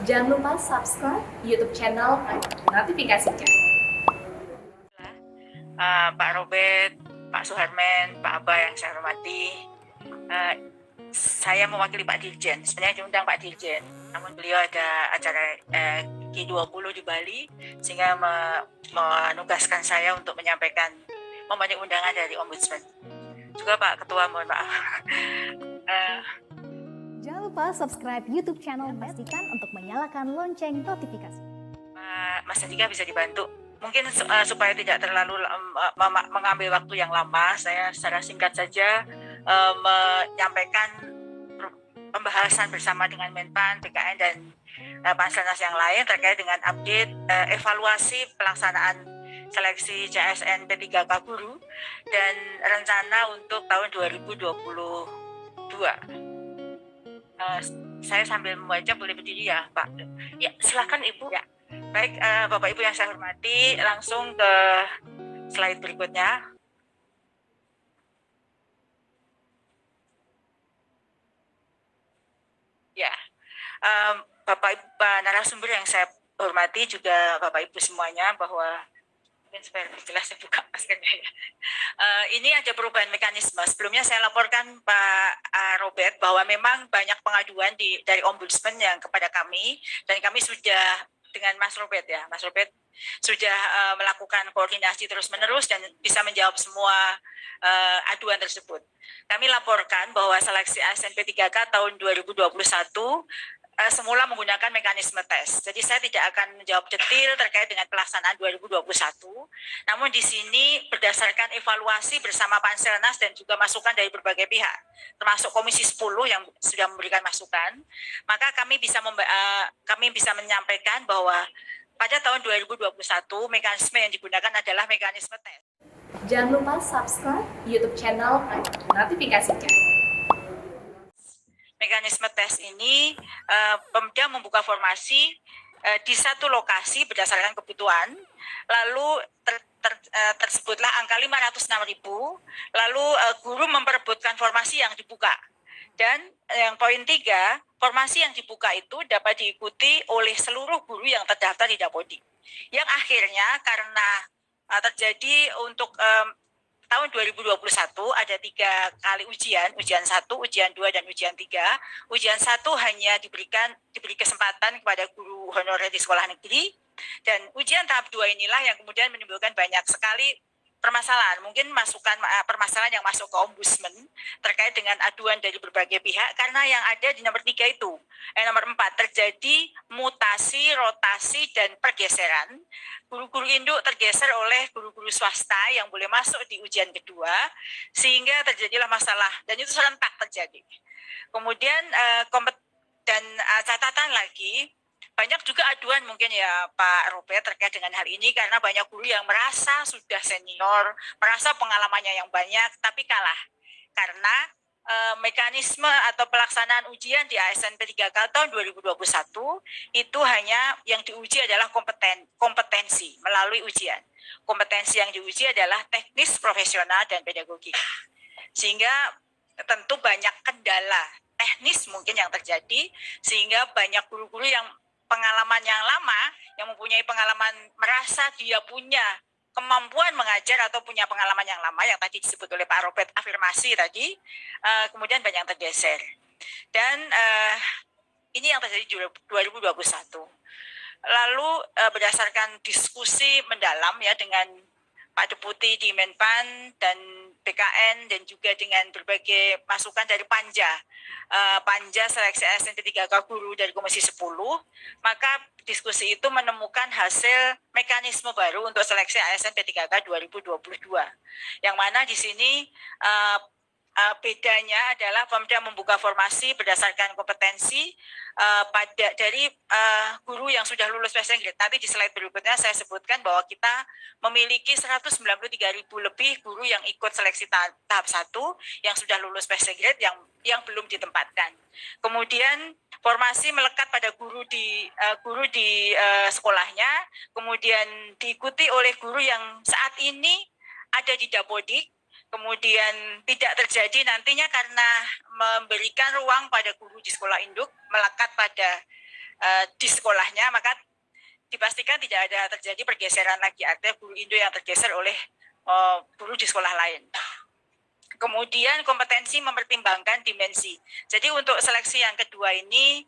Jangan lupa subscribe YouTube channel dan notifikasinya. Pak Robert, Pak Suharmen, Pak Aba yang saya hormati, saya mewakili Pak Dirjen. Sebenarnya diundang Pak Dirjen, namun beliau ada acara G20 di Bali, sehingga menugaskan saya untuk menyampaikan memenuhi undangan dari Ombudsman. Juga Pak Ketua, mohon maaf. Jangan lupa subscribe YouTube channel, pastikan untuk menyalakan lonceng notifikasi. Mas Andika bisa dibantu? Mungkin supaya tidak terlalu mengambil waktu yang lama, saya secara singkat saja menyampaikan pembahasan bersama dengan Menpan, BKN, dan Panselnas yang lain terkait dengan update evaluasi pelaksanaan seleksi CSN P3K Guru dan rencana untuk tahun 2022. Saya sambil membaca, boleh berdiri ya Pak? Ya, silakan Ibu. Ya. Baik, Bapak Ibu yang saya hormati, langsung ke slide berikutnya. Ya, Bapak Ibu narasumber yang saya hormati, juga Bapak Ibu semuanya, bahwa mungkin supaya lebih jelas saya buka maskernya ya. Ini ada perubahan mekanisme. Sebelumnya saya laporkan Pak Robert bahwa memang banyak pengaduan dari Ombudsman yang kepada kami, dan kami sudah dengan Mas Robert ya, Mas Robert sudah melakukan koordinasi terus-menerus dan bisa menjawab semua aduan tersebut. Kami laporkan bahwa seleksi ASN P3K tahun 2021 semula menggunakan mekanisme tes. Jadi saya tidak akan menjawab detail terkait dengan pelaksanaan 2021. Namun di sini berdasarkan evaluasi bersama Panselnas dan juga masukan dari berbagai pihak, termasuk Komisi 10 yang sudah memberikan masukan, maka kami bisa menyampaikan bahwa pada tahun 2021 mekanisme yang digunakan adalah mekanisme tes. Jangan lupa subscribe YouTube channel dan notifikasinya. Mekanisme tes ini, Pemda membuka formasi di satu lokasi berdasarkan kebutuhan, lalu tersebutlah angka 506.000, lalu guru memperebutkan formasi yang dibuka. Dan yang poin 3, formasi yang dibuka itu dapat diikuti oleh seluruh guru yang terdaftar di Dapodik. Yang akhirnya karena terjadi untuk tahun 2021 ada 3 kali ujian 1, ujian 2, dan ujian 3. Ujian 1 hanya diberi kesempatan kepada guru honorer di sekolah negeri, dan ujian tahap 2 inilah yang kemudian menimbulkan banyak sekali permasalahan, mungkin permasalahan yang masuk ke Ombudsman terkait dengan aduan dari berbagai pihak, karena yang ada di nomor 3 itu, nomor 4, terjadi mutasi, rotasi, dan pergeseran. Guru-guru induk tergeser oleh guru-guru swasta yang boleh masuk di ujian kedua, sehingga terjadilah masalah, dan itu serentak terjadi. Kemudian dan catatan lagi, banyak juga aduan mungkin ya Pak Robert terkait dengan hal ini, karena banyak guru yang merasa sudah senior, merasa pengalamannya yang banyak, tapi kalah karena mekanisme atau pelaksanaan ujian di ASN P3K tahun 2021 itu hanya yang diuji adalah kompetensi melalui ujian. Kompetensi yang diuji adalah teknis, profesional, dan pedagogik. Sehingga tentu banyak kendala teknis mungkin yang terjadi, sehingga banyak guru-guru yang pengalaman yang lama, yang mempunyai pengalaman, merasa dia punya kemampuan mengajar atau punya pengalaman yang lama, yang tadi disebut oleh Pak Robert, afirmasi tadi, kemudian banyak yang tergeser. Dan ini yang terjadi 2021. Lalu berdasarkan diskusi mendalam ya dengan Pak Deputi di Menpan dan BKN, dan juga dengan berbagai masukan dari Panja Seleksi ASN P3K Guru dari Komisi 10, maka diskusi itu menemukan hasil mekanisme baru untuk seleksi ASN P3K 2022. Yang mana di sini bedanya adalah Pemda membuka formasi berdasarkan kompetensi dari guru yang sudah lulus passing grade. Nanti di slide berikutnya saya sebutkan bahwa kita memiliki 193.000 lebih guru yang ikut seleksi tahap 1 yang sudah lulus passing grade yang belum ditempatkan. Kemudian formasi melekat pada guru di sekolahnya, kemudian diikuti oleh guru yang saat ini ada di Dapodik, kemudian tidak terjadi nantinya karena memberikan ruang pada guru di sekolah induk melekat pada di sekolahnya, maka dipastikan tidak ada terjadi pergeseran lagi, artinya guru Indo yang tergeser oleh guru di sekolah lain. Kemudian kompetensi mempertimbangkan dimensi. Jadi untuk seleksi yang kedua ini,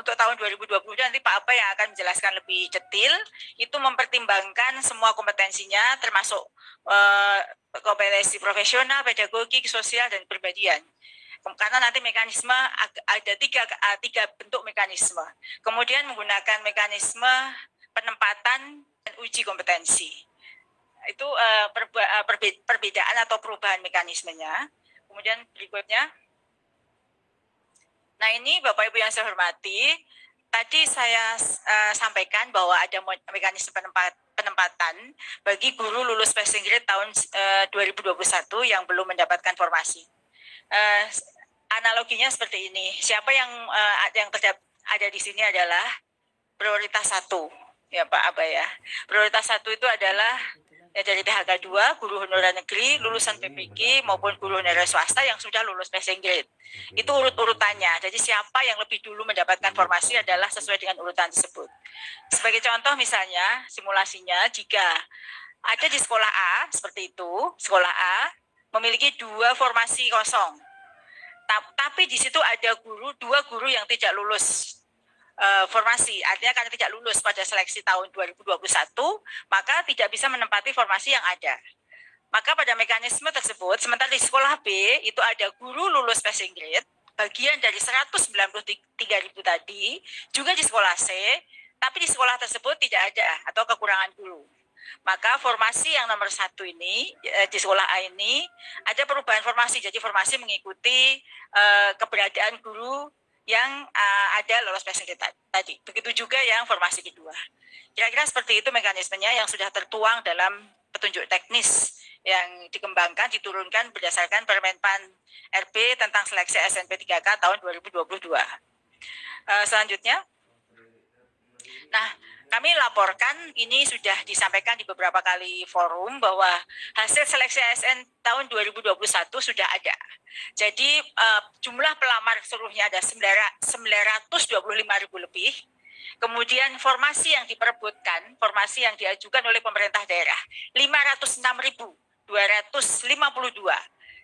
untuk tahun 2020 nanti Pak Aba yang akan menjelaskan lebih detail, itu mempertimbangkan semua kompetensinya, termasuk kompetensi profesional, pedagogik, sosial, dan kepribadian. Karena nanti mekanisme ada tiga bentuk mekanisme. Kemudian menggunakan mekanisme penempatan dan uji kompetensi. Itu perbedaan atau perubahan mekanismenya. Kemudian berikutnya. Nah ini Bapak Ibu yang saya hormati, tadi saya sampaikan bahwa ada mekanisme penempatan bagi guru lulus passing grade tahun 2021 yang belum mendapatkan formasi. Analoginya seperti ini, siapa yang ada di sini adalah prioritas 1, ya Pak Aba ya. Prioritas 1 itu adalah dari THK 2, guru honorer negeri, lulusan PPG maupun guru honorer swasta yang sudah lulus passing grade. Itu urut-urutannya. Jadi siapa yang lebih dulu mendapatkan formasi adalah sesuai dengan urutan tersebut. Sebagai contoh misalnya, simulasinya jika ada di sekolah A, seperti itu, sekolah A memiliki 2 formasi kosong. Tapi di situ ada 2 guru yang tidak lulus formasi, artinya karena tidak lulus pada seleksi tahun 2021, maka tidak bisa menempati formasi yang ada. Maka pada mekanisme tersebut, sementara di sekolah B itu ada guru lulus passing grade, bagian dari 193.000 tadi, juga di sekolah C, tapi di sekolah tersebut tidak ada atau kekurangan guru. Maka formasi yang nomor 1 ini, di sekolah A ini, ada perubahan formasi, jadi formasi mengikuti keberadaan guru yang ada lolos passing grade tadi. Begitu juga yang formasi kedua. Kira-kira seperti itu mekanismenya yang sudah tertuang dalam petunjuk teknis yang dikembangkan, diturunkan berdasarkan Permenpan RB tentang seleksi SNP 3K tahun 2022. Selanjutnya, nah kami laporkan ini sudah disampaikan di beberapa kali forum bahwa hasil seleksi ASN tahun 2021 sudah ada. Jadi jumlah pelamar seluruhnya ada 925.000 lebih. Kemudian formasi yang diperebutkan, formasi yang diajukan oleh pemerintah daerah 506.252.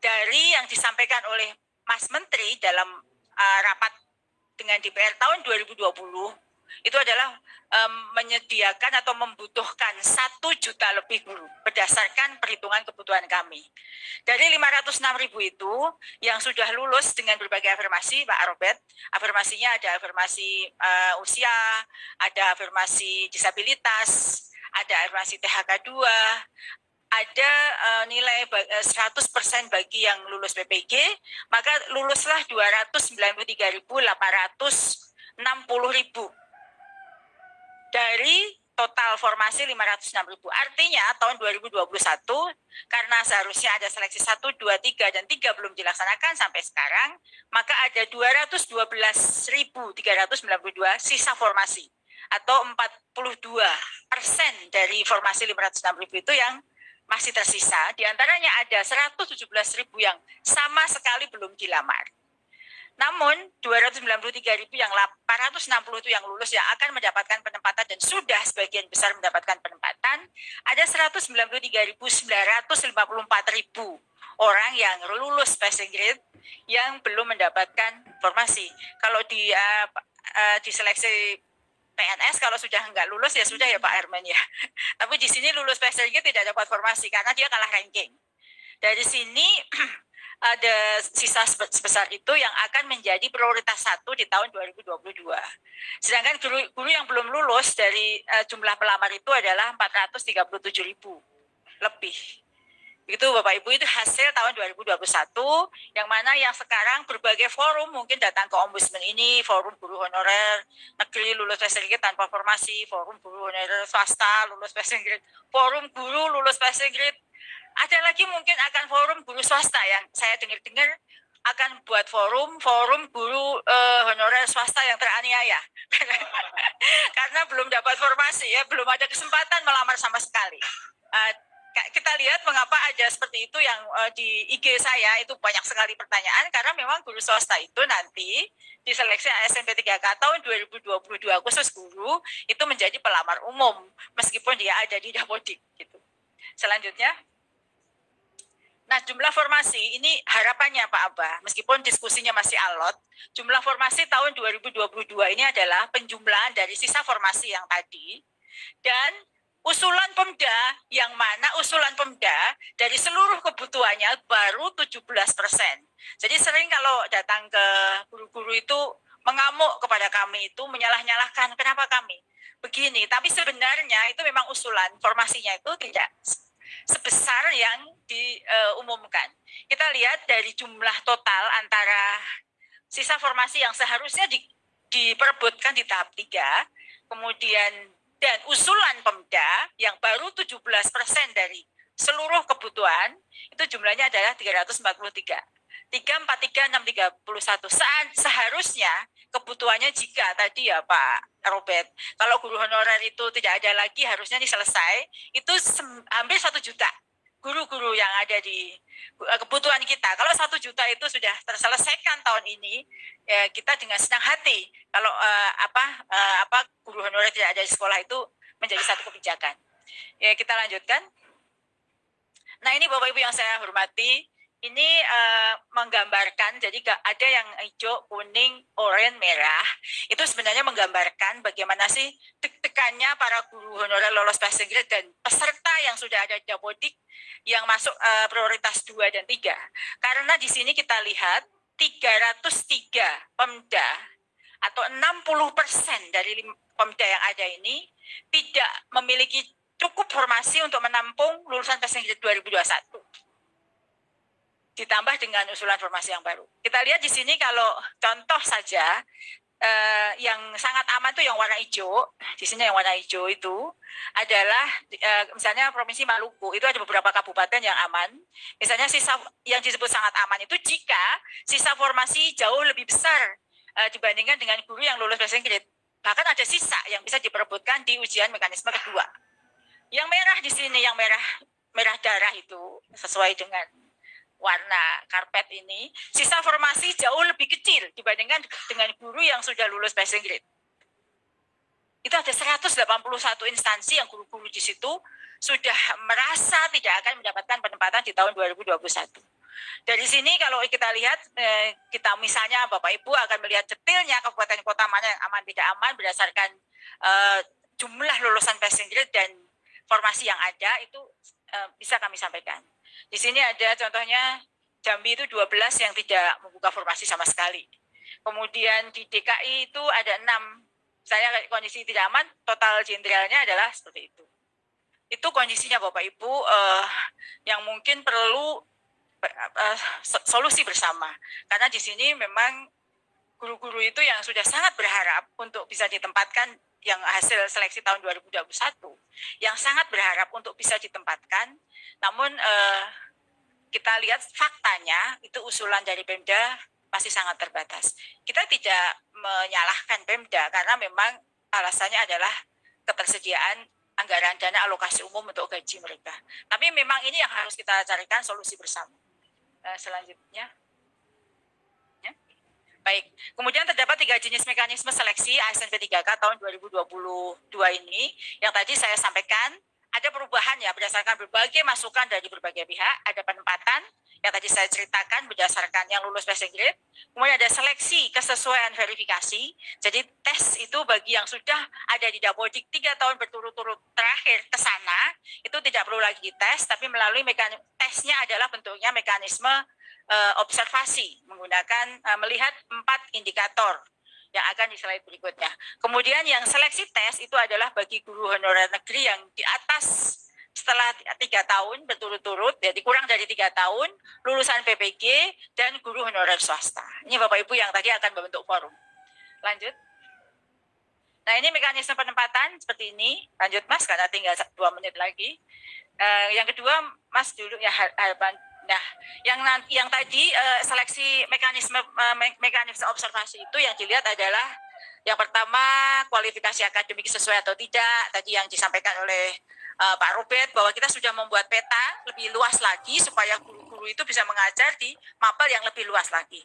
Dari yang disampaikan oleh Mas Menteri dalam rapat dengan DPR tahun 2020, itu adalah menyediakan atau membutuhkan 1 juta lebih guru berdasarkan perhitungan kebutuhan kami. Dari 506.000 itu yang sudah lulus dengan berbagai afirmasi, Pak Robert, afirmasinya ada afirmasi usia, ada afirmasi disabilitas, ada afirmasi THK 2, ada nilai 100% bagi yang lulus PPG, maka luluslah 293.860.000 dari total formasi 506.000. Artinya tahun 2021 karena seharusnya ada seleksi 1, 2, 3 dan 3 belum dilaksanakan sampai sekarang, maka ada 212.392 sisa formasi atau 42% dari formasi 506.000 itu yang masih tersisa. Di antaranya ada 117.000 yang sama sekali belum dilamar. Namun 293.000 yang 860 itu yang lulus yang akan mendapatkan penempatan dan sudah sebagian besar mendapatkan penempatan, ada 193.954.000 orang yang lulus passing grade yang belum mendapatkan formasi. Kalau di seleksi PNS kalau sudah enggak lulus ya sudah ya Pak Herman ya. Tapi di sini lulus passing grade tidak dapat formasi karena dia kalah ranking. Dari sini ada sisa sebesar itu yang akan menjadi prioritas 1 di tahun 2022. Sedangkan guru yang belum lulus dari jumlah pelamar itu adalah 437.000 lebih. Itu Bapak Ibu, itu hasil tahun 2021 yang mana yang sekarang berbagai forum mungkin datang ke Ombudsman ini, forum guru honorer negeri lulus passing grade tanpa formasi, forum guru honorer swasta lulus passing grade, forum guru lulus passing grade. Ada lagi mungkin akan forum guru swasta yang saya dengar-dengar akan buat forum guru honorer swasta yang teraniaya. Karena belum dapat formasi ya, belum ada kesempatan melamar sama sekali. kita lihat mengapa ada seperti itu yang di IG saya itu banyak sekali pertanyaan, karena memang guru swasta itu nanti di seleksi ASN P3K tahun 2022 khusus guru itu menjadi pelamar umum meskipun dia ada di Dapodik gitu. Selanjutnya, nah jumlah formasi ini harapannya Pak Abah, meskipun diskusinya masih alot, jumlah formasi tahun 2022 ini adalah penjumlahan dari sisa formasi yang tadi dan usulan Pemda, yang mana usulan Pemda dari seluruh kebutuhannya baru 17%. Jadi sering kalau datang ke guru-guru itu mengamuk kepada kami itu, menyalah-nyalahkan kenapa kami begini. Tapi sebenarnya itu memang usulan formasinya itu tidak sebesar yang diumumkan. Kita lihat dari jumlah total antara sisa formasi yang seharusnya diperebutkan di tahap 3, kemudian dan usulan Pemda yang baru 17% dari seluruh kebutuhan, itu jumlahnya adalah 343. 343, 631. Seharusnya kebutuhannya jika tadi ya Pak Robert, kalau guru honorer itu tidak ada lagi, harusnya ini selesai, itu hampir 1 juta guru-guru yang ada di kebutuhan kita. Kalau 1 juta itu sudah terselesaikan tahun ini, ya kita dengan senang hati. Kalau guru honorer tidak ada di sekolah itu menjadi satu kebijakan. Ya, kita lanjutkan. Nah ini Bapak Ibu yang saya hormati, ini menggambarkan, jadi ada yang hijau, kuning, oranye, merah. Itu sebenarnya menggambarkan bagaimana sih deg-degannya para guru honorer lolos passing grade dan peserta yang sudah ada di Dapodik yang masuk prioritas 2 dan 3. Karena di sini kita lihat 303 Pemda atau 60% dari Pemda yang ada ini tidak memiliki cukup formasi untuk menampung lulusan passing grade 2021. Ditambah dengan usulan formasi yang baru. Kita lihat di sini kalau contoh saja yang sangat aman itu yang warna hijau. Di sini yang warna hijau itu adalah misalnya Provinsi Maluku, itu ada beberapa kabupaten yang aman. Misalnya sisa yang disebut sangat aman itu jika sisa formasi jauh lebih besar dibandingkan dengan guru yang lulus passing grade. Bahkan ada sisa yang bisa diperebutkan di ujian mekanisme kedua. Yang merah di sini, yang merah darah itu sesuai dengan warna karpet ini, sisa formasi jauh lebih kecil dibandingkan dengan guru yang sudah lulus passing grade. Itu ada 181 instansi yang guru-guru di situ sudah merasa tidak akan mendapatkan penempatan di tahun 2021. Dari sini kalau kita lihat, kita misalnya Bapak Ibu akan melihat detailnya kabupaten kota mana yang aman tidak aman berdasarkan jumlah lulusan passing grade dan formasi yang ada, itu bisa kami sampaikan. Di sini ada contohnya Jambi itu 12 yang tidak membuka formasi sama sekali. Kemudian di DKI itu ada 6. Misalnya kondisi tidak aman, total jenderalnya adalah seperti itu. Itu kondisinya Bapak Ibu yang mungkin perlu solusi bersama. Karena di sini memang guru-guru itu yang sudah sangat berharap untuk bisa ditempatkan, yang hasil seleksi tahun 2021, yang sangat berharap untuk bisa ditempatkan, namun kita lihat faktanya itu usulan dari Pemda masih sangat terbatas. Kita tidak menyalahkan Pemda karena memang alasannya adalah ketersediaan anggaran dana alokasi umum untuk gaji mereka. Tapi memang ini yang harus kita carikan solusi bersama. Selanjutnya. Baik, kemudian terdapat 3 jenis mekanisme seleksi ASN P3K tahun 2022 ini, yang tadi saya sampaikan, ada perubahan ya berdasarkan berbagai masukan dari berbagai pihak, ada penempatan, yang tadi saya ceritakan berdasarkan yang lulus passing grade, kemudian ada seleksi kesesuaian verifikasi, jadi tes itu bagi yang sudah ada di Dapodik 3 tahun berturut-turut terakhir ke sana, itu tidak perlu lagi dites, tapi melalui tesnya adalah bentuknya mekanisme observasi menggunakan melihat 4 indikator yang akan di slide berikutnya. Kemudian yang seleksi tes itu adalah bagi guru honorer negeri yang di atas setelah 3 tahun berturut-turut, jadi kurang dari 3 tahun, lulusan PPG dan guru honorer swasta. Ini Bapak Ibu yang tadi akan membentuk forum. Lanjut. Nah ini mekanisme penempatan seperti ini. Lanjut Mas, karena tinggal 2 menit lagi. Yang kedua Mas dulu ya harapan. Nah, yang tadi seleksi mekanisme observasi itu yang dilihat adalah yang pertama kualifikasi akademik sesuai atau tidak, tadi yang disampaikan oleh Pak Robert bahwa kita sudah membuat peta lebih luas lagi supaya guru-guru itu bisa mengajar di mapel yang lebih luas lagi.